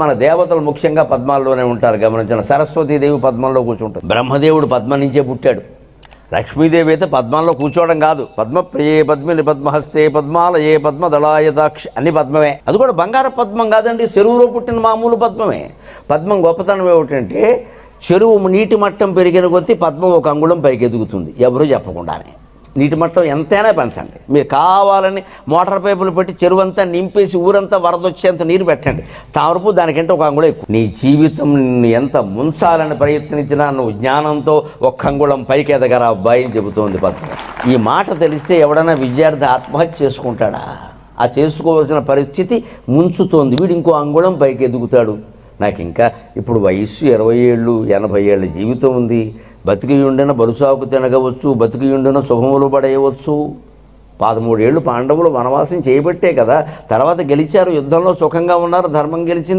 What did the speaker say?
మన దేవతలు ముఖ్యంగా పద్మాల్లోనే ఉంటారు. గమనించిన సరస్వతీదేవి పద్మంలో కూర్చుంటుంది. బ్రహ్మదేవుడు పద్మ నుంచే పుట్టాడు. లక్ష్మీదేవి అయితే పద్మంలో కూర్చోవడం కాదు. పద్మప్రియే పద్మిని పద్మహస్తే పద్మాలయే పద్మదళాయతాక్షి అన్ని పద్మమే. అది కూడా బంగారు పద్మం కాదండి, చెరువులో పుట్టిన మామూలు పద్మమే. పద్మం గొప్పతనం ఏమిటంటే చెరువు నీటి మట్టం పెరిగిన కొద్దీ పద్మం ఒక అంగుళం పైకి ఎదుగుతుంది, ఎవరూ చెప్పకుండానే. నీటి మట్టం ఎంతైనా పెంచండి, మీరు కావాలని మోటార్ పైపులు పెట్టి చెరువు అంతా నింపేసి ఊరంతా వరద వచ్చేంత నీరు పెట్టండి, తామరపు దానికంటే ఒక అంగుళం ఎక్కువ. నీ జీవితం ఎంత ముంచాలని ప్రయత్నించినా నువ్వు జ్ఞానంతో ఒక్క అంగుళం పైకి ఎదగరా అబ్బాయి అని చెబుతోంది పద్మ. ఈ మాట తెలిస్తే ఎవడైనా విద్యార్థి ఆత్మహత్య చేసుకుంటాడా? ఆ చేసుకోవాల్సిన పరిస్థితి ముంచుతోంది. వీడు ఇంకో అంగుళం పైకి ఎదుగుతాడు. నాకు ఇంకా ఇప్పుడు వయస్సు 20 ఏళ్ళు 80 ఏళ్ళ జీవితం ఉంది. బతికి ఉండిన బరుసాకు తినగవచ్చు, బతికి ఉండిన శుభములు పడేయవచ్చు. 13 ఏళ్ళు పాండవులు వనవాసం చేయబట్టే కదా తర్వాత గెలిచారు, యుద్ధంలో సుఖంగా ఉన్నారు, ధర్మం గెలిచింది.